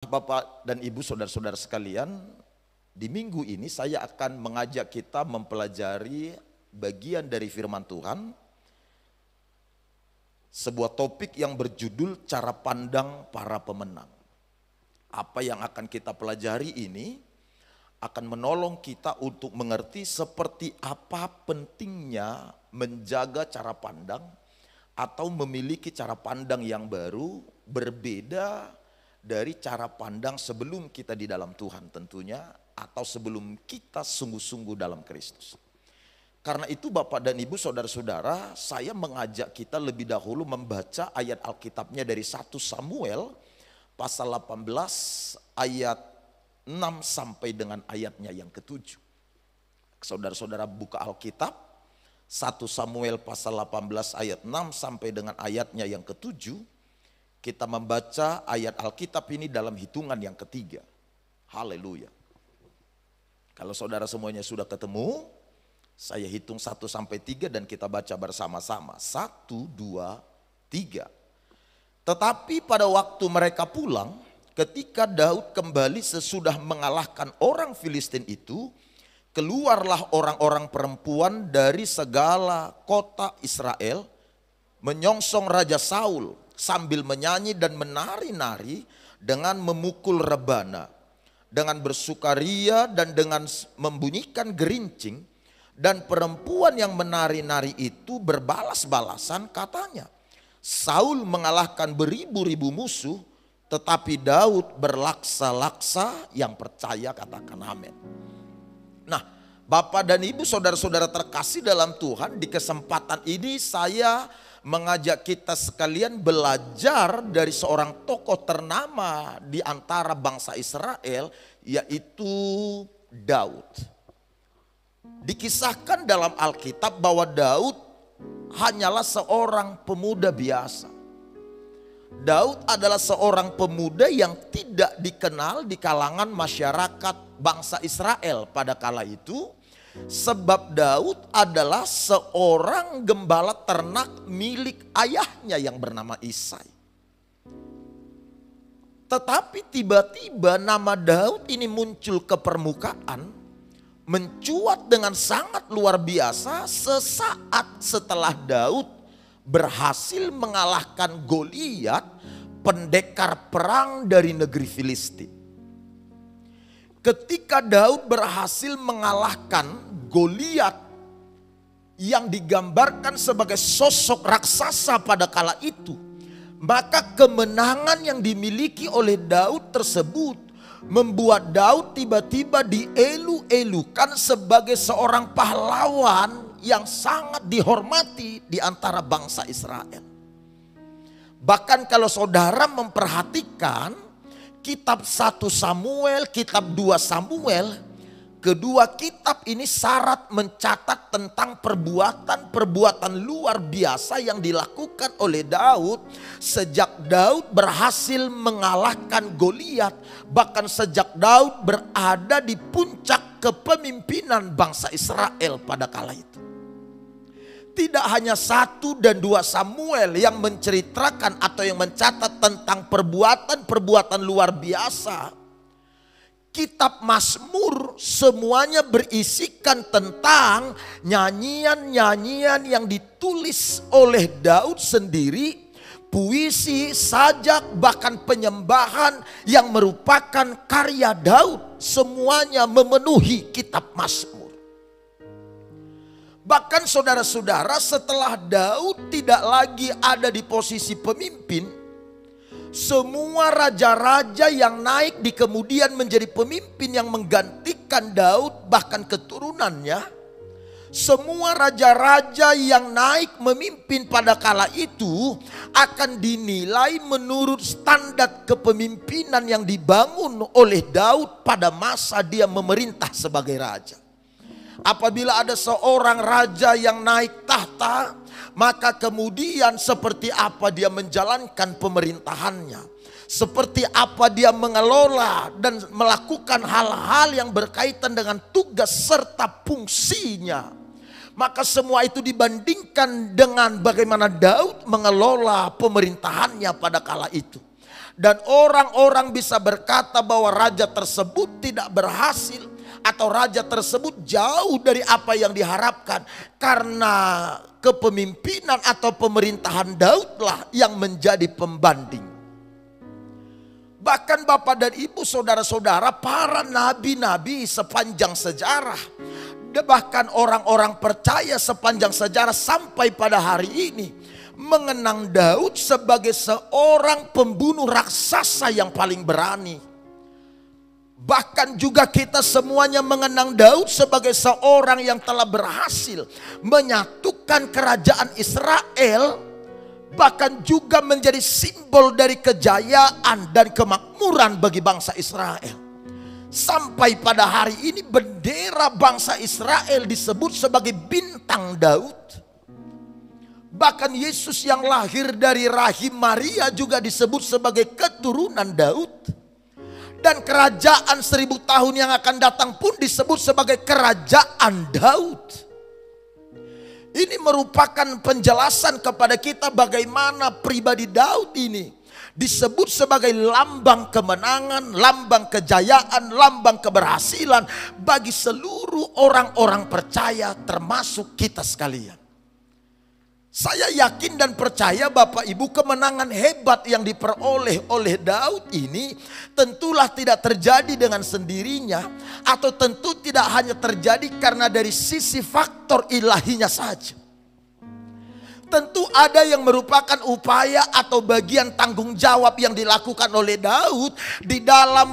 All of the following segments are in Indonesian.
Bapak dan Ibu, saudara-saudara sekalian, di minggu ini saya akan mengajak kita mempelajari bagian dari firman Tuhan, sebuah topik yang berjudul cara pandang para pemenang. Apa yang akan kita pelajari ini akan menolong kita untuk mengerti seperti apa pentingnya menjaga cara pandang atau memiliki cara pandang yang baru, berbeda dari cara pandang sebelum kita di dalam Tuhan tentunya, atau sebelum kita sungguh-sungguh dalam Kristus. Karena itu Bapak dan Ibu, saudara-saudara, saya mengajak kita lebih dahulu membaca ayat Alkitabnya dari 1 Samuel pasal 18 ayat 6 sampai dengan ayatnya yang ke-7. Saudara-saudara buka Alkitab 1 Samuel pasal 18 ayat 6 sampai dengan ayatnya yang ke-7. Kita membaca ayat Alkitab ini dalam hitungan yang ketiga. Haleluya. Kalau saudara semuanya sudah ketemu, saya hitung 1 sampai 3 dan kita baca bersama-sama. 1, 2, 3. Tetapi pada waktu mereka pulang, ketika Daud kembali sesudah mengalahkan orang Filistin itu, keluarlah orang-orang perempuan dari segala kota Israel menyongsong Raja Saul sambil menyanyi dan menari-nari dengan memukul rebana, dengan bersukaria dan dengan membunyikan gerincing. Dan perempuan yang menari-nari itu berbalas-balasan, katanya, Saul mengalahkan beribu-ribu musuh, tetapi Daud berlaksa-laksa. Yang percaya katakan amin. Nah, Bapak dan Ibu, saudara-saudara terkasih dalam Tuhan, di kesempatan ini saya mengajak kita sekalian belajar dari seorang tokoh ternama di antara bangsa Israel, yaitu Daud. Dikisahkan dalam Alkitab bahwa Daud hanyalah seorang pemuda biasa. Daud adalah seorang pemuda yang tidak dikenal di kalangan masyarakat bangsa Israel pada kala itu. Sebab Daud adalah seorang gembala ternak milik ayahnya yang bernama Isai. Tetapi tiba-tiba nama Daud ini muncul ke permukaan, mencuat dengan sangat luar biasa sesaat setelah Daud berhasil mengalahkan Goliat, pendekar perang dari negeri Filistin. Ketika Daud berhasil mengalahkan Goliat yang digambarkan sebagai sosok raksasa pada kala itu, maka kemenangan yang dimiliki oleh Daud tersebut membuat Daud tiba-tiba dielu-elukan sebagai seorang pahlawan yang sangat dihormati di antara bangsa Israel. Bahkan kalau saudara memperhatikan kitab 1 Samuel, kitab 2 Samuel, kedua kitab ini syarat mencatat tentang perbuatan-perbuatan luar biasa yang dilakukan oleh Daud sejak Daud berhasil mengalahkan Goliat, bahkan sejak Daud berada di puncak kepemimpinan bangsa Israel pada kala itu. Tidak hanya 1 dan 2 Samuel yang menceritakan atau yang mencatat tentang perbuatan-perbuatan luar biasa. Kitab Mazmur semuanya berisikan tentang nyanyian-nyanyian yang ditulis oleh Daud sendiri, puisi, sajak, bahkan penyembahan yang merupakan karya Daud. Semuanya memenuhi kitab Mazmur. Bahkan saudara-saudara, setelah Daud tidak lagi ada di posisi pemimpin, semua raja-raja yang naik di kemudian menjadi pemimpin yang menggantikan Daud, bahkan keturunannya, semua raja-raja yang naik memimpin pada kala itu akan dinilai menurut standar kepemimpinan yang dibangun oleh Daud pada masa dia memerintah sebagai raja. Apabila ada seorang raja yang naik tahta, maka kemudian seperti apa dia menjalankan pemerintahannya, seperti apa dia mengelola dan melakukan hal-hal yang berkaitan dengan tugas serta fungsinya, maka semua itu dibandingkan dengan bagaimana Daud mengelola pemerintahannya pada kala itu. Dan orang-orang bisa berkata bahwa raja tersebut tidak berhasil atau raja tersebut jauh dari apa yang diharapkan, karena kepemimpinan atau pemerintahan Daudlah yang menjadi pembanding. Bahkan Bapak dan Ibu, saudara-saudara, para nabi-nabi sepanjang sejarah, bahkan orang-orang percaya sepanjang sejarah sampai pada hari ini, mengenang Daud sebagai seorang pembunuh raksasa yang paling berani. Bahkan juga kita semuanya mengenang Daud sebagai seorang yang telah berhasil menyatukan kerajaan Israel, bahkan juga menjadi simbol dari kejayaan dan kemakmuran bagi bangsa Israel. Sampai pada hari ini bendera bangsa Israel disebut sebagai bintang Daud. Bahkan Yesus yang lahir dari rahim Maria juga disebut sebagai keturunan Daud. Dan kerajaan 1000 tahun yang akan datang pun disebut sebagai kerajaan Daud. Ini merupakan penjelasan kepada kita bagaimana pribadi Daud ini disebut sebagai lambang kemenangan, lambang kejayaan, lambang keberhasilan bagi seluruh orang-orang percaya termasuk kita sekalian. Saya yakin dan percaya Bapak Ibu, kemenangan hebat yang diperoleh oleh Daud ini tentulah tidak terjadi dengan sendirinya, atau tentu tidak hanya terjadi karena dari sisi faktor ilahinya saja. Tentu ada yang merupakan upaya atau bagian tanggung jawab yang dilakukan oleh Daud di dalam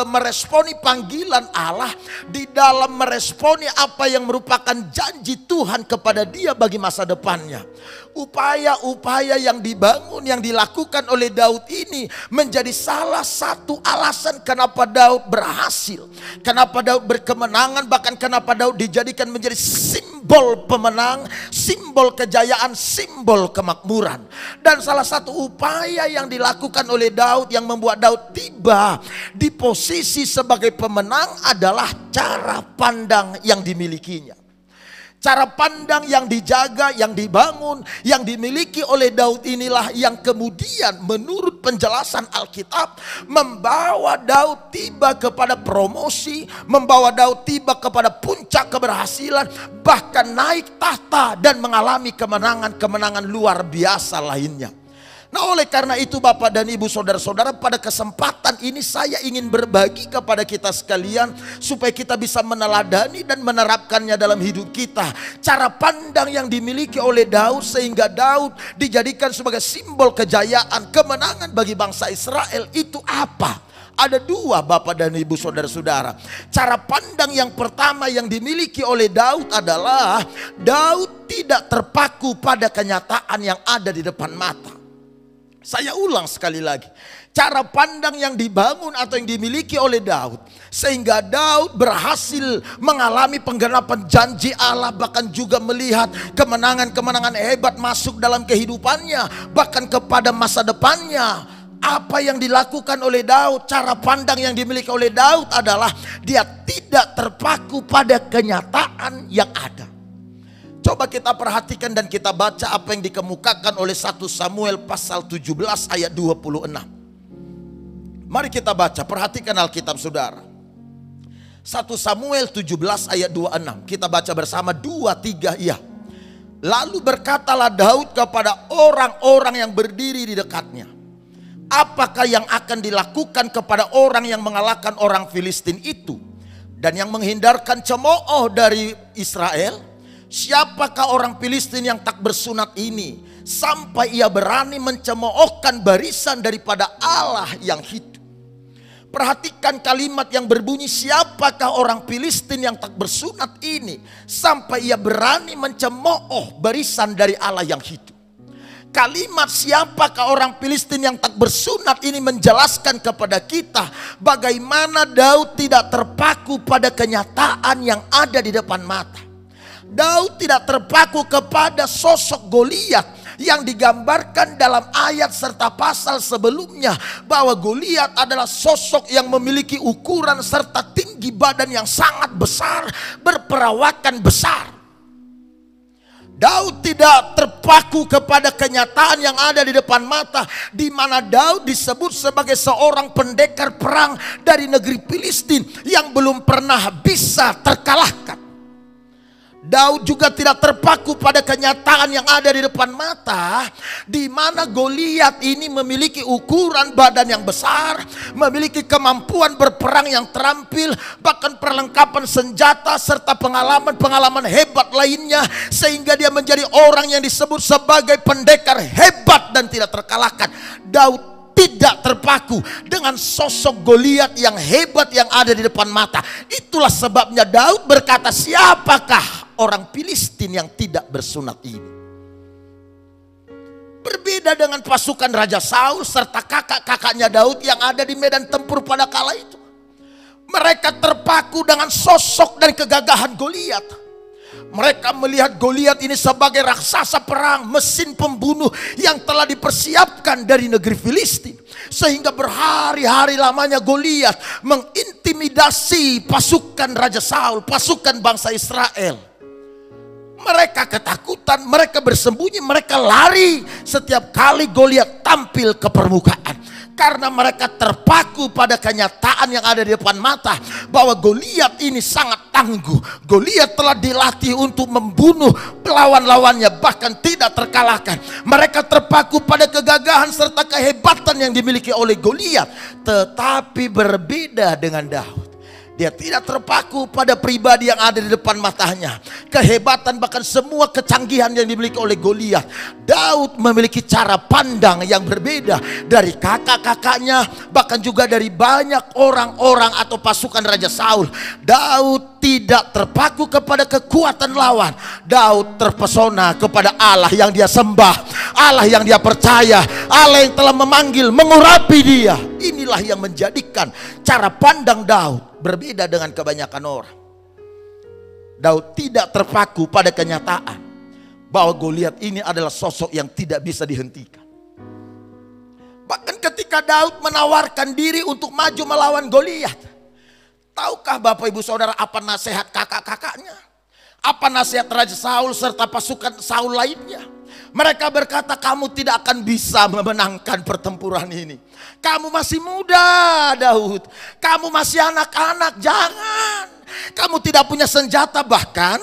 meresponi panggilan Allah, di dalam meresponi apa yang merupakan janji Tuhan kepada dia bagi masa depannya. Upaya-upaya yang dibangun, yang dilakukan oleh Daud ini menjadi salah satu alasan kenapa Daud berhasil, kenapa Daud berkemenangan, bahkan kenapa Daud dijadikan menjadi simbol pemenang, simbol kejayaan, simbol kemakmuran. Dan salah satu upaya yang dilakukan oleh Daud yang membuat Daud tiba di posisi sebagai pemenang adalah cara pandang yang dimilikinya. Cara pandang yang dijaga, yang dibangun, yang dimiliki oleh Daud inilah yang kemudian menurut penjelasan Alkitab membawa Daud tiba kepada promosi, membawa Daud tiba kepada puncak keberhasilan, bahkan naik tahta dan mengalami kemenangan-kemenangan luar biasa lainnya. Nah, oleh karena itu Bapak dan Ibu, saudara-saudara, pada kesempatan ini saya ingin berbagi kepada kita sekalian supaya kita bisa meneladani dan menerapkannya dalam hidup kita. Cara pandang yang dimiliki oleh Daud sehingga Daud dijadikan sebagai simbol kejayaan, kemenangan bagi bangsa Israel itu apa? Ada dua Bapak dan Ibu, saudara-saudara. Cara pandang yang pertama yang dimiliki oleh Daud adalah Daud tidak terpaku pada kenyataan yang ada di depan mata. Saya ulang sekali lagi, cara pandang yang dibangun atau yang dimiliki oleh Daud sehingga Daud berhasil mengalami penggenapan janji Allah, bahkan juga melihat kemenangan-kemenangan hebat masuk dalam kehidupannya, bahkan kepada masa depannya. Apa yang dilakukan oleh Daud, cara pandang yang dimiliki oleh Daud adalah dia tidak terpaku pada kenyataan yang ada. Coba kita perhatikan dan kita baca apa yang dikemukakan oleh 1 Samuel pasal 17 ayat 26. Mari kita baca, perhatikan Alkitab saudara. 1 Samuel 17 ayat 26. Kita baca bersama 2, 3 iya. Lalu berkatalah Daud kepada orang-orang yang berdiri di dekatnya, apakah yang akan dilakukan kepada orang yang mengalahkan orang Filistin itu dan yang menghindarkan cemooh dari Israel? Siapakah orang Filistin yang tak bersunat ini sampai ia berani mencemoohkan barisan daripada Allah yang hidup? Perhatikan kalimat yang berbunyi, siapakah orang Filistin yang tak bersunat ini sampai ia berani mencemooh barisan dari Allah yang hidup. Kalimat siapakah orang Filistin yang tak bersunat ini menjelaskan kepada kita bagaimana Daud tidak terpaku pada kenyataan yang ada di depan mata. Daud tidak terpaku kepada sosok Goliat yang digambarkan dalam ayat serta pasal sebelumnya, bahwa Goliat adalah sosok yang memiliki ukuran serta tinggi badan yang sangat besar, berperawakan besar. Daud tidak terpaku kepada kenyataan yang ada di depan mata, di mana Daud disebut sebagai seorang pendekar perang dari negeri Filistin yang belum pernah bisa terkalahkan. Daud juga tidak terpaku pada kenyataan yang ada di depan mata, di mana Goliat ini memiliki ukuran badan yang besar, memiliki kemampuan berperang yang terampil, bahkan perlengkapan senjata serta pengalaman-pengalaman hebat lainnya, sehingga dia menjadi orang yang disebut sebagai pendekar hebat dan tidak terkalahkan. Daud tidak terpaku dengan sosok Goliat yang hebat yang ada di depan mata. Itulah sebabnya Daud berkata, siapakah orang Filistin yang tidak bersunat ini? Berbeda dengan pasukan Raja Saul serta kakak-kakaknya Daud yang ada di medan tempur pada kala itu. Mereka terpaku dengan sosok dan kegagahan Goliat. Mereka melihat Goliat ini sebagai raksasa perang, mesin pembunuh yang telah dipersiapkan dari negeri Filistin. Sehingga berhari-hari lamanya Goliat mengintimidasi pasukan Raja Saul, pasukan bangsa Israel. Mereka ketakutan, mereka bersembunyi, mereka lari setiap kali Goliat tampil ke permukaan. Karena mereka terpaku pada kenyataan yang ada di depan mata, bahwa Goliat ini sangat tangguh. Goliat telah dilatih untuk membunuh lawan-lawannya, bahkan tidak terkalahkan. Mereka terpaku pada kegagahan serta kehebatan yang dimiliki oleh Goliat. Tetapi berbeda dengan Daud. Dia tidak terpaku pada pribadi yang ada di depan matanya, kehebatan bahkan semua kecanggihan yang dimiliki oleh Goliat. Daud memiliki cara pandang yang berbeda dari kakak-kakaknya, bahkan juga dari banyak orang-orang atau pasukan Raja Saul. Daud tidak terpaku kepada kekuatan lawan. Daud terpesona kepada Allah yang dia sembah, Allah yang dia percaya, Allah yang telah memanggil, mengurapi dia. Inilah yang menjadikan cara pandang Daud berbeda dengan kebanyakan orang. Daud tidak terpaku pada kenyataan bahwa Goliat ini adalah sosok yang tidak bisa dihentikan. Bahkan ketika Daud menawarkan diri untuk maju melawan Goliat, tahukah Bapak Ibu Saudara apa nasihat kakak-kakaknya? Apa nasihat Raja Saul serta pasukan Saul lainnya? Mereka berkata, kamu tidak akan bisa memenangkan pertempuran ini. Kamu masih muda Daud, kamu masih anak-anak, jangan. Kamu tidak punya senjata, bahkan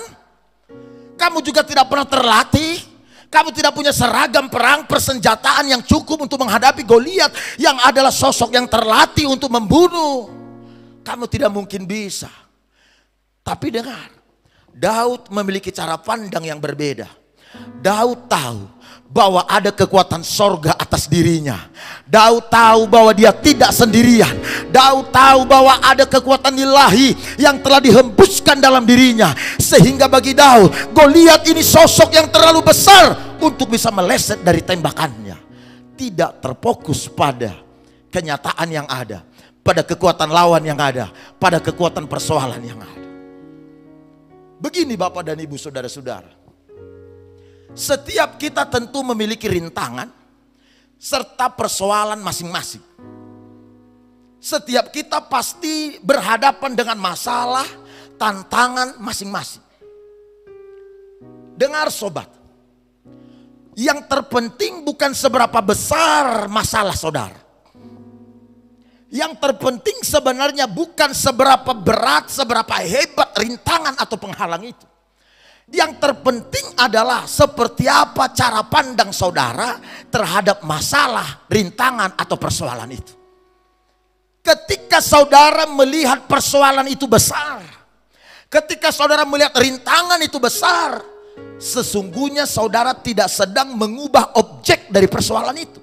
kamu juga tidak pernah terlatih. Kamu tidak punya seragam perang, persenjataan yang cukup untuk menghadapi Goliat yang adalah sosok yang terlatih untuk membunuh. Kamu tidak mungkin bisa. Tapi dengar, Daud memiliki cara pandang yang berbeda. Daud tahu bahwa ada kekuatan sorga atas dirinya. Daud tahu bahwa dia tidak sendirian. Daud tahu bahwa ada kekuatan ilahi yang telah dihembuskan dalam dirinya. Sehingga bagi Daud, Goliat ini sosok yang terlalu besar untuk bisa meleset dari tembakannya. Tidak terfokus pada kenyataan yang ada, pada kekuatan lawan yang ada, pada kekuatan persoalan yang ada. Begini Bapak dan Ibu saudara-saudara, setiap kita tentu memiliki rintangan serta persoalan masing-masing. Setiap kita pasti berhadapan dengan masalah, tantangan masing-masing. Dengar sobat, yang terpenting bukan seberapa besar masalah saudara. Yang terpenting sebenarnya bukan seberapa berat, seberapa hebat rintangan atau penghalang itu. Yang terpenting adalah seperti apa cara pandang saudara terhadap masalah, rintangan atau persoalan itu. Ketika saudara melihat persoalan itu besar, ketika saudara melihat rintangan itu besar, sesungguhnya saudara tidak sedang mengubah objek dari persoalan itu.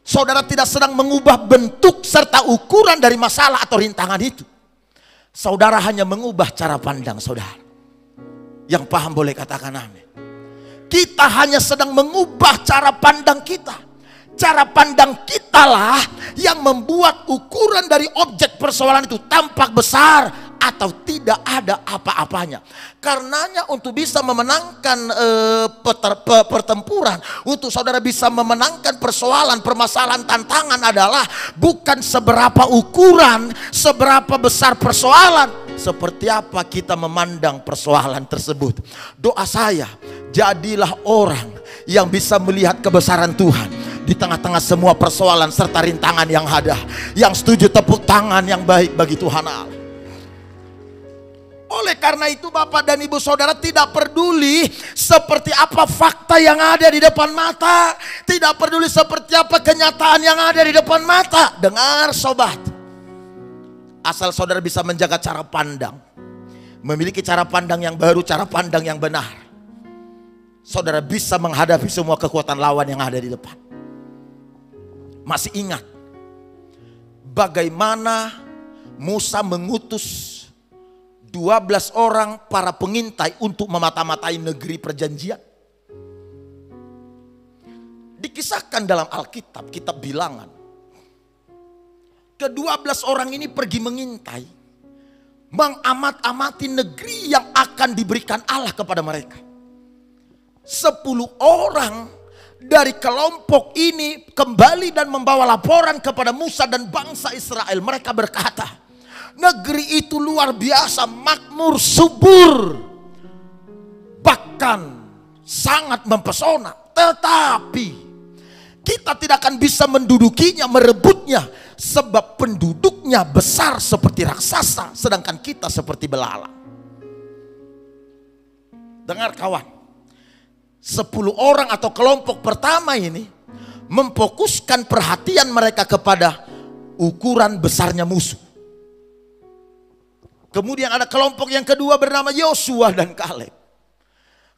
Saudara tidak sedang mengubah bentuk serta ukuran dari masalah atau rintangan itu. Saudara hanya mengubah cara pandang saudara. Yang paham boleh katakan amin. Kita hanya sedang mengubah cara pandang kita. Cara pandang kitalah yang membuat ukuran dari objek persoalan itu tampak besar atau tidak ada apa-apanya. Karenanya untuk bisa memenangkan pertempuran, untuk saudara bisa memenangkan persoalan, permasalahan, tantangan adalah bukan seberapa ukuran, seberapa besar persoalan, seperti apa kita memandang persoalan tersebut. Doa saya, Jadilah orang yang bisa melihat kebesaran Tuhan di tengah-tengah semua persoalan serta rintangan yang ada. Yang setuju tepuk tangan yang baik bagi Tuhan Allah. Oleh karena itu Bapak dan Ibu Saudara, tidak peduli seperti apa fakta yang ada di depan mata, tidak peduli seperti apa kenyataan yang ada di depan mata. Dengar sobat, asal saudara bisa menjaga cara pandang, memiliki cara pandang yang baru, cara pandang yang benar, saudara bisa menghadapi semua kekuatan lawan yang ada di depan. Masih ingat bagaimana Musa mengutus 12 orang para pengintai untuk memata-matai negeri perjanjian? Dikisahkan dalam Alkitab, kitab Bilangan, ke-12 orang ini pergi mengintai, mengamat-amati negeri yang akan diberikan Allah kepada mereka. 10 orang dari kelompok ini kembali dan membawa laporan kepada Musa dan bangsa Israel. Mereka berkata, negeri itu luar biasa, makmur, subur, bahkan sangat mempesona. Tetapi kita tidak akan bisa mendudukinya, merebutnya, sebab penduduknya besar seperti raksasa, sedangkan kita seperti belalang. Dengar kawan, 10 orang atau kelompok pertama ini memfokuskan perhatian mereka kepada ukuran besarnya musuh. Kemudian ada kelompok yang kedua bernama Yosua dan Kaleb.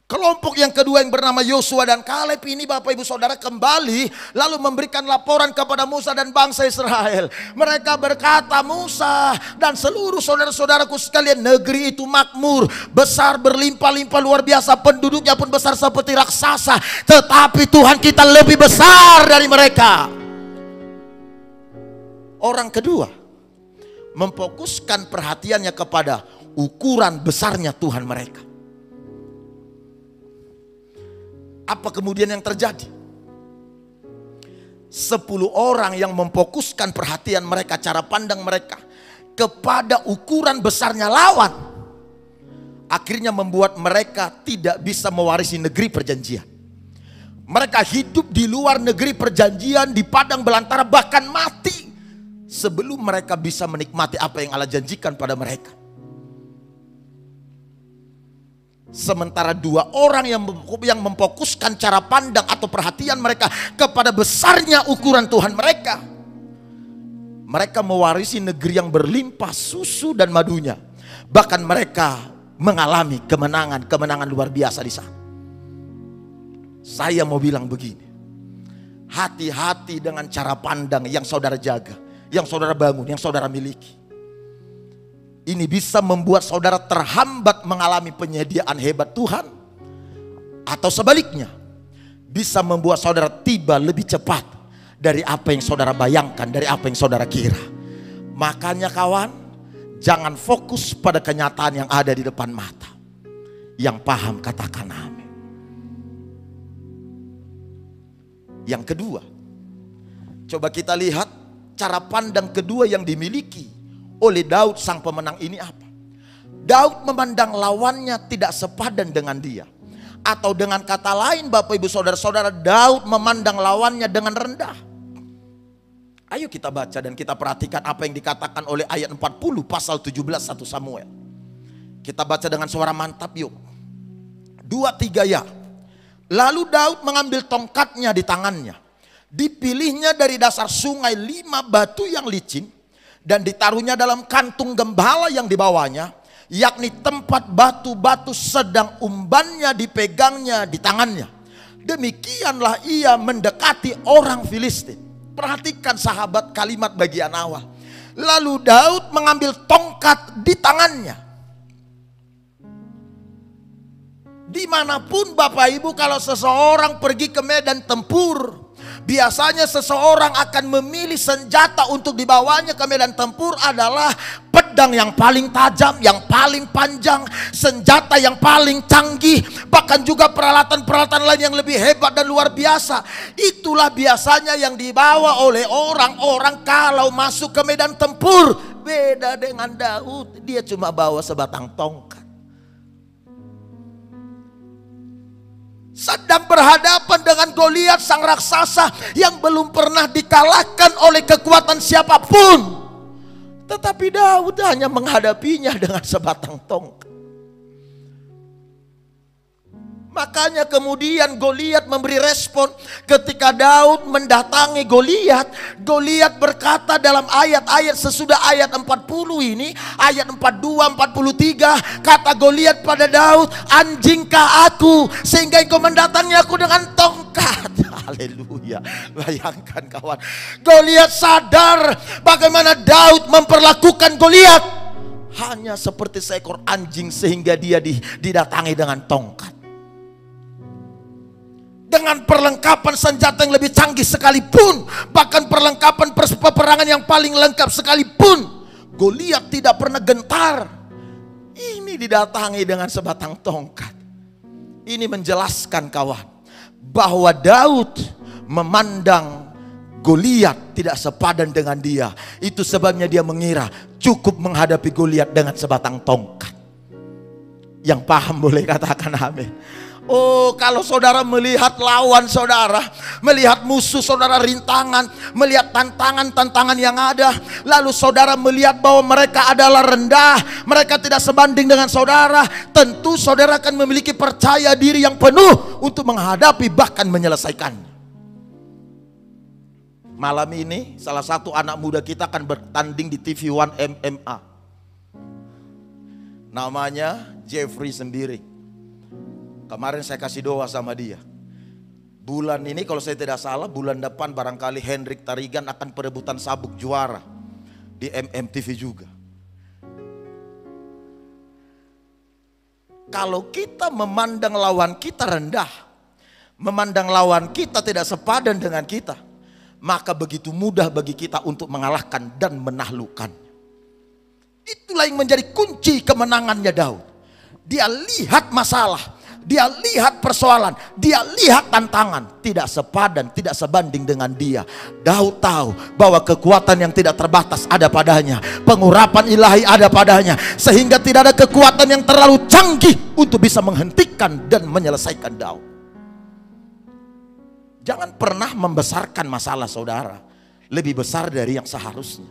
Kelompok yang kedua yang bernama Yosua dan Kaleb ini Bapak Ibu Saudara kembali lalu memberikan laporan kepada Musa dan bangsa Israel. Mereka berkata, Musa dan seluruh saudara-saudaraku sekalian, negeri itu makmur, besar, berlimpah-limpah, luar biasa, penduduknya pun besar seperti raksasa, tetapi Tuhan kita lebih besar dari mereka. Orang kedua memfokuskan perhatiannya kepada ukuran besarnya Tuhan mereka. Apa kemudian yang terjadi? 10 orang yang memfokuskan perhatian mereka, cara pandang mereka kepada ukuran besarnya lawan, akhirnya membuat mereka tidak bisa mewarisi negeri perjanjian. Mereka hidup di luar negeri perjanjian, di padang belantara, bahkan mati sebelum mereka bisa menikmati apa yang Allah janjikan pada mereka. Sementara 2 orang yang memfokuskan cara pandang atau perhatian mereka kepada besarnya ukuran Tuhan mereka, mereka mewarisi negeri yang berlimpah susu dan madunya. Bahkan mereka mengalami kemenangan luar biasa di sana. Saya mau bilang begini, hati-hati dengan cara pandang yang saudara jaga, yang saudara bangun, yang saudara miliki. Ini bisa membuat saudara terhambat mengalami penyediaan hebat Tuhan, atau sebaliknya bisa membuat saudara tiba lebih cepat dari apa yang saudara bayangkan, dari apa yang saudara kira. Makanya kawan, jangan fokus pada kenyataan yang ada di depan mata. Yang paham katakan amin. Yang kedua, coba kita lihat cara pandang kedua yang dimiliki oleh Daud sang pemenang ini apa? Daud memandang lawannya tidak sepadan dengan dia. Atau dengan kata lain Bapak Ibu Saudara-saudara, Daud memandang lawannya dengan rendah. Ayo kita baca dan kita perhatikan apa yang dikatakan oleh ayat 40 pasal 17 1 Samuel. Kita baca dengan suara mantap yuk. 2-3 ya. Lalu Daud mengambil tongkatnya di tangannya. Dipilihnya dari dasar sungai 5 batu yang licin, dan ditaruhnya dalam kantung gembala yang dibawanya, yakni tempat batu-batu, sedang umbannya dipegangnya di tangannya. Demikianlah ia mendekati orang Filistin. Perhatikan sahabat kalimat bagian awal. Lalu Daud mengambil tongkat di tangannya. Dimanapun Bapak Ibu, kalau seseorang pergi ke medan tempur, biasanya seseorang akan memilih senjata untuk dibawanya ke medan tempur adalah pedang yang paling tajam, yang paling panjang, senjata yang paling canggih, bahkan juga peralatan-peralatan lain yang lebih hebat dan luar biasa. Itulah biasanya yang dibawa oleh orang-orang kalau masuk ke medan tempur. Beda dengan Daud, dia cuma bawa sebatang tongkat. sedang berhadapan dengan Goliat sang raksasa yang belum pernah dikalahkan oleh kekuatan siapapun. Tetapi Daud hanya menghadapinya dengan sebatang tongkat. Makanya kemudian Goliat memberi respon ketika Daud mendatangi Goliat. Goliat berkata dalam ayat-ayat sesudah ayat 40 ini, ayat 42, 43, kata Goliat pada Daud, "Anjingkah aku sehingga engkau mendatangi aku dengan tongkat?" Haleluya. Bayangkan kawan, Goliat sadar bagaimana Daud memperlakukan Goliat hanya seperti seekor anjing sehingga dia didatangi dengan tongkat. Dengan perlengkapan senjata yang lebih canggih sekalipun, bahkan perlengkapan peperangan yang paling lengkap sekalipun, Goliat tidak pernah gentar. Ini didatangi dengan sebatang tongkat. Ini menjelaskan kawan, bahwa Daud memandang Goliat tidak sepadan dengan dia. Itu sebabnya dia mengira cukup menghadapi Goliat dengan sebatang tongkat. Yang paham boleh katakan amin. Oh, kalau saudara melihat lawan saudara, melihat musuh saudara rintangan, melihat tantangan-tantangan yang ada, lalu saudara melihat bahwa mereka adalah rendah, mereka tidak sebanding dengan saudara, tentu saudara akan memiliki percaya diri yang penuh untuk menghadapi bahkan menyelesaikannya. Malam ini salah satu anak muda kita akan bertanding di TV One MMA. Namanya Jeffrey sendiri. Kemarin saya kasih doa sama dia. Bulan ini kalau saya tidak salah, bulan depan barangkali Hendrik Tarigan akan perebutan sabuk juara di MMTV juga. Kalau kita memandang lawan kita rendah, memandang lawan kita tidak sepadan dengan kita, maka begitu mudah bagi kita untuk mengalahkan dan menaklukkan. Itulah yang menjadi kunci kemenangannya Daud. Dia lihat masalah, dia lihat persoalan, dia lihat tantangan, tidak sepadan, tidak sebanding dengan dia. Daud tahu bahwa kekuatan yang tidak terbatas ada padanya, pengurapan ilahi ada padanya, sehingga tidak ada kekuatan yang terlalu canggih untuk bisa menghentikan dan menyelesaikan Daud. Jangan pernah membesarkan masalah saudara lebih besar dari yang seharusnya.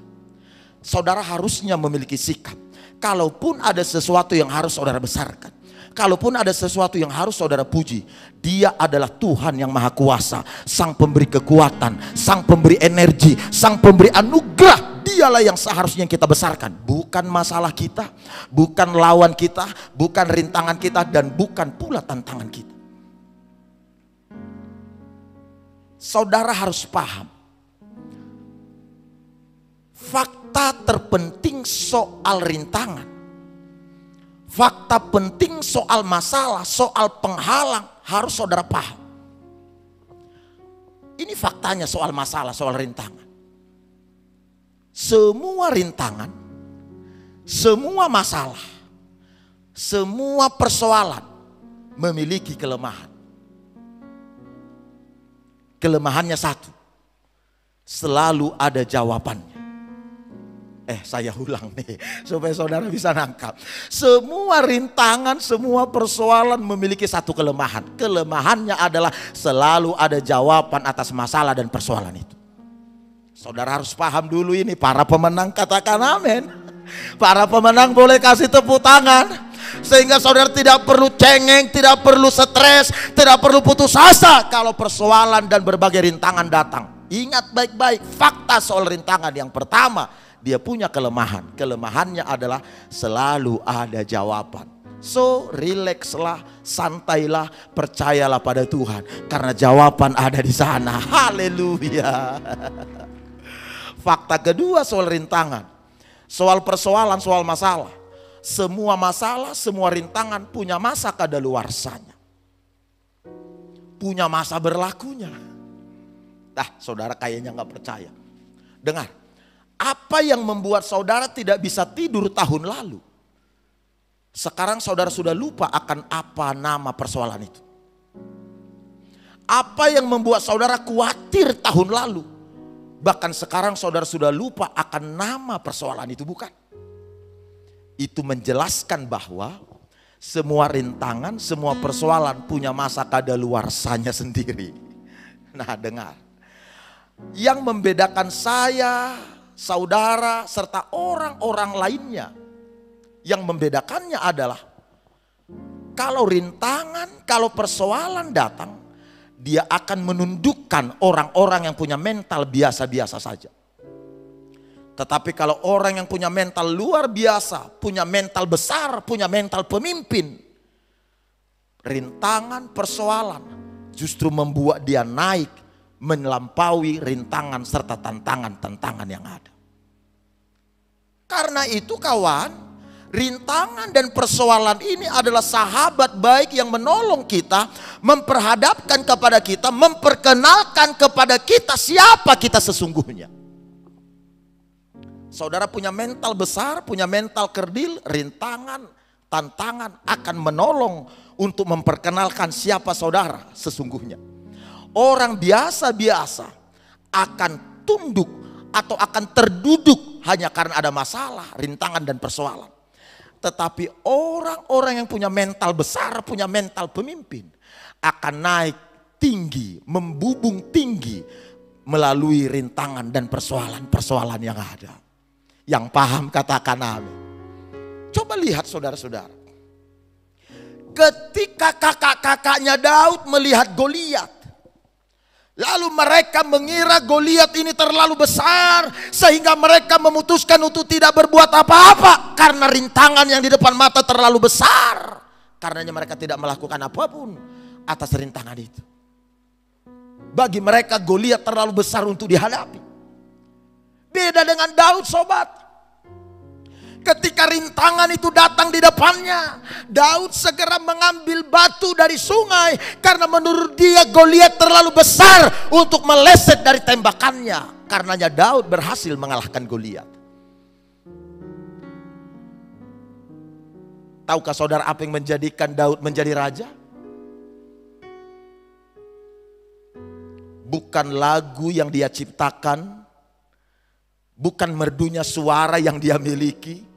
Saudara harusnya memiliki sikap, kalaupun ada sesuatu yang harus saudara besarkan, kalaupun ada sesuatu yang harus saudara puji, Dia adalah Tuhan yang Maha Kuasa, Sang Pemberi kekuatan, Sang Pemberi energi, Sang Pemberi anugerah. Dialah yang seharusnya kita besarkan, bukan masalah kita, bukan lawan kita, bukan rintangan kita, dan bukan pula tantangan kita. Saudara harus paham, fakta terpenting soal rintangan, fakta penting soal masalah, soal penghalang harus saudara paham. Ini faktanya soal masalah, soal rintangan. Semua rintangan, semua masalah, semua persoalan memiliki kelemahan. Kelemahannya satu, selalu ada jawabannya. Saya ulang nih supaya saudara bisa nangkap. Semua rintangan, semua persoalan memiliki satu kelemahan. Kelemahannya adalah selalu ada jawaban atas masalah dan persoalan itu. Saudara harus paham dulu ini. Para pemenang katakan amin. Para pemenang boleh kasih tepuk tangan. Sehingga saudara tidak perlu cengeng, tidak perlu stres, tidak perlu putus asa kalau persoalan dan berbagai rintangan datang. Ingat baik-baik fakta soal rintangan. Yang pertama, dia punya kelemahan. Kelemahannya adalah selalu ada jawaban. So relaxlah, santailah, percayalah pada Tuhan, karena jawaban ada di sana. Haleluya. Fakta kedua soal rintangan, soal persoalan, soal masalah. Semua masalah, semua rintangan punya masa kadaluarsanya, punya masa berlakunya. Saudara kayaknya nggak percaya. Dengar, apa yang membuat saudara tidak bisa tidur tahun lalu, sekarang saudara sudah lupa akan apa nama persoalan itu. Apa yang membuat saudara khawatir tahun lalu, bahkan sekarang saudara sudah lupa akan nama persoalan itu, bukan? Itu menjelaskan bahwa Semua rintangan, semua persoalan punya masa kadaluarsanya sendiri. Nah, dengar. Yang membedakan saya, saudara, serta orang-orang lainnya, yang membedakannya adalah kalau rintangan, kalau persoalan datang, dia akan menundukkan orang-orang yang punya mental biasa-biasa saja. Tetapi kalau orang yang punya mental luar biasa, punya mental besar, punya mental pemimpin, rintangan, persoalan justru membuat dia naik, melampaui rintangan serta tantangan-tantangan yang ada. Karena itu kawan, rintangan dan persoalan ini adalah sahabat baik yang menolong kita, memperhadapkan kepada kita, memperkenalkan kepada kita siapa kita sesungguhnya. Saudara punya mental besar, punya mental kerdil, rintangan, tantangan akan menolong untuk memperkenalkan siapa saudara sesungguhnya. Orang biasa-biasa akan tunduk atau akan terduduk hanya karena ada masalah, rintangan dan persoalan. Tetapi orang-orang yang punya mental besar, punya mental pemimpin akan naik tinggi, membubung tinggi melalui rintangan dan persoalan-persoalan yang ada. Yang paham katakan amin. Coba lihat saudara-saudara. Ketika kakak-kakaknya Daud melihat Goliat, lalu mereka mengira Goliat ini terlalu besar sehingga mereka memutuskan untuk tidak berbuat apa-apa karena rintangan yang di depan mata terlalu besar. Karenanya mereka tidak melakukan apapun atas rintangan itu. Bagi mereka Goliat terlalu besar untuk dihadapi. Beda dengan Daud sobat. Ketika rintangan itu datang di depannya, Daud segera mengambil batu dari sungai karena menurut dia Goliat terlalu besar untuk meleset dari tembakannya. Karenanya Daud berhasil mengalahkan Goliat. Tahukah saudara apa yang menjadikan Daud menjadi raja? Bukan lagu yang dia ciptakan, bukan merdunya suara yang dia miliki,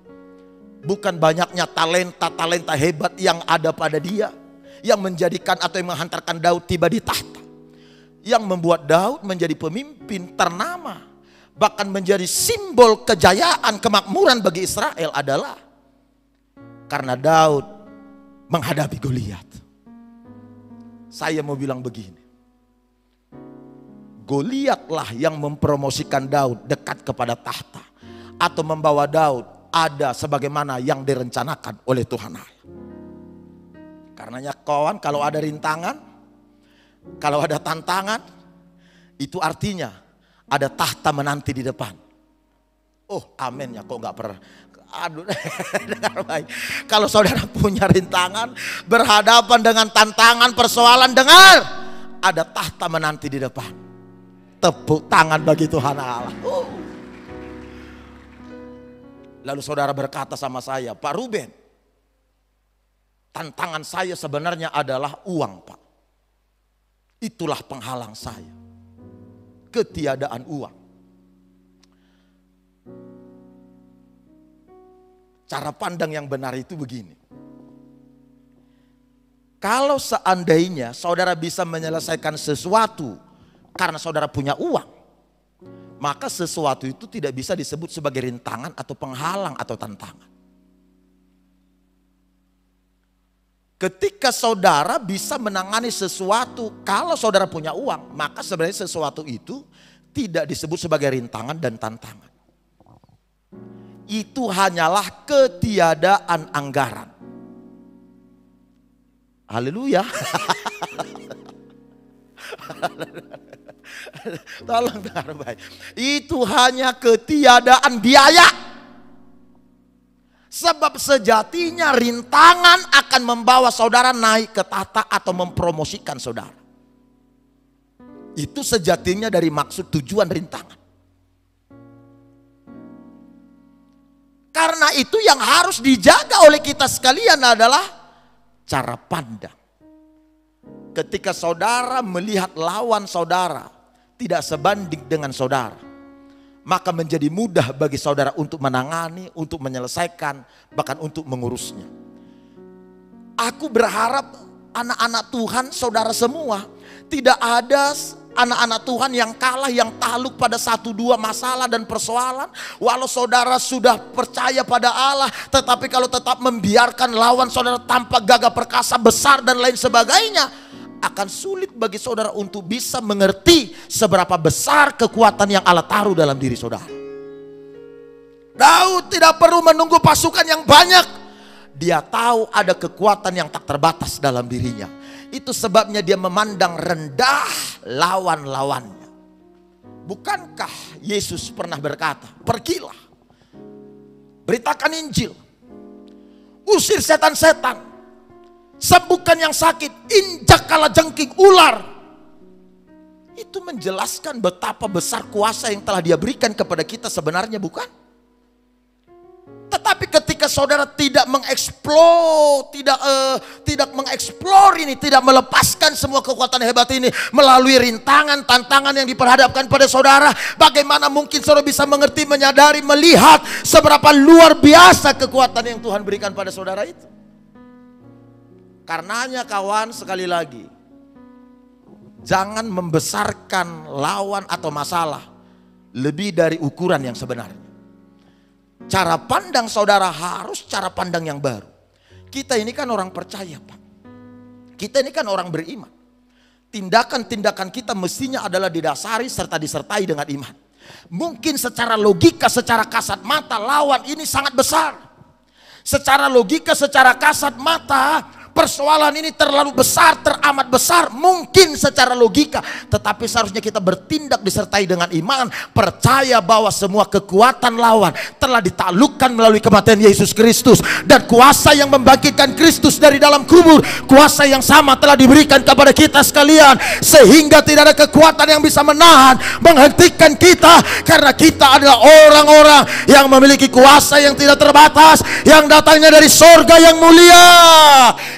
bukan banyaknya talenta-talenta hebat yang ada pada dia yang menjadikan atau yang menghantarkan Daud tiba di tahta. Yang membuat Daud menjadi pemimpin ternama, bahkan menjadi simbol kejayaan, kemakmuran bagi Israel adalah karena Daud menghadapi Goliat. Saya mau bilang begini, Goliatlah yang mempromosikan Daud dekat kepada tahta atau membawa Daud ada sebagaimana yang direncanakan oleh Tuhan Allah. Karenanya kawan, kalau ada rintangan, kalau ada tantangan, itu artinya ada tahta menanti di depan. Oh amin ya, kok nggak pernah. Aduh, dengar baik. Kalau saudara punya rintangan, berhadapan dengan tantangan, persoalan, dengar, ada tahta menanti di depan. Tepuk tangan bagi Tuhan Allah. Lalu saudara berkata sama saya, Pak Ruben, tantangan saya sebenarnya adalah uang, Pak. Itulah penghalang saya. Ketiadaan uang. Cara pandang yang benar itu begini. Kalau seandainya saudara bisa menyelesaikan sesuatu karena saudara punya uang, maka sesuatu itu tidak bisa disebut sebagai rintangan atau penghalang atau tantangan. Ketika saudara bisa menangani sesuatu kalau saudara punya uang, maka sebenarnya sesuatu itu tidak disebut sebagai rintangan dan tantangan. Itu hanyalah ketiadaan anggaran. Haleluya. Tolong dengar baik. Itu hanya ketiadaan biaya. Sebab sejatinya rintangan akan membawa saudara naik ke tahta atau mempromosikan saudara. Itu sejatinya dari maksud tujuan rintangan. Karena itu yang harus dijaga oleh kita sekalian adalah cara pandang. Ketika saudara melihat lawan saudara tidak sebanding dengan saudara, maka menjadi mudah bagi saudara untuk menangani, untuk menyelesaikan, bahkan untuk mengurusnya. Aku berharap anak-anak Tuhan, saudara semua, tidak ada anak-anak Tuhan yang kalah, yang takluk pada satu dua masalah dan persoalan. Walau saudara sudah percaya pada Allah, tetapi kalau tetap membiarkan lawan saudara tampak gagah perkasa, besar dan lain sebagainya, akan sulit bagi saudara untuk bisa mengerti seberapa besar kekuatan yang Allah taruh dalam diri saudara. Daud tidak perlu menunggu pasukan yang banyak. Dia tahu ada kekuatan yang tak terbatas dalam dirinya. Itu sebabnya dia memandang rendah lawan-lawannya. Bukankah Yesus pernah berkata, pergilah, beritakan Injil, usir setan-setan, sembuhkan yang sakit, injak kalajengking ular. Itu menjelaskan betapa besar kuasa yang telah dia berikan kepada kita sebenarnya, bukan? Tetapi ketika saudara tidak mengeksplor, tidak mengeksplor ini, tidak melepaskan semua kekuatan hebat ini melalui rintangan, tantangan yang diperhadapkan pada saudara, bagaimana mungkin saudara bisa mengerti, menyadari, melihat seberapa luar biasa kekuatan yang Tuhan berikan pada saudara itu? Karenanya kawan, sekali lagi, jangan membesarkan lawan atau masalah lebih dari ukuran yang sebenarnya. Cara pandang saudara harus cara pandang yang baru. Kita ini kan orang percaya, Pak. Kita ini kan orang beriman. Tindakan-tindakan kita mestinya adalah didasari serta disertai dengan iman. Mungkin secara logika, secara kasat mata lawan ini sangat besar. Secara logika, secara kasat mata persoalan ini terlalu besar, teramat besar, mungkin secara logika. Tetapi seharusnya kita bertindak disertai dengan iman, percaya bahwa semua kekuatan lawan telah ditaklukkan melalui kematian Yesus Kristus. Dan kuasa yang membangkitkan Kristus dari dalam kubur, kuasa yang sama telah diberikan kepada kita sekalian. Sehingga tidak ada kekuatan yang bisa menahan, menghentikan kita. Karena kita adalah orang-orang yang memiliki kuasa yang tidak terbatas, yang datangnya dari sorga yang mulia.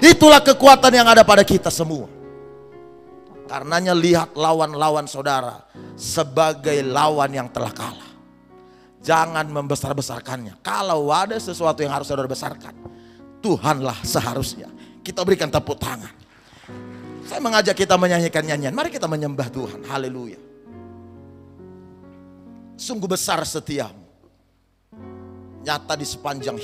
Itulah kekuatan yang ada pada kita semua. Karenanya lihat lawan-lawan saudara sebagai lawan yang telah kalah. Jangan membesar-besarkannya. Kalau ada sesuatu yang harus saudara besarkan, Tuhanlah seharusnya kita berikan tepuk tangan. Saya mengajak kita menyanyikan nyanyian. Mari kita menyembah Tuhan. Haleluya. Sungguh besar setiamu, nyata di sepanjang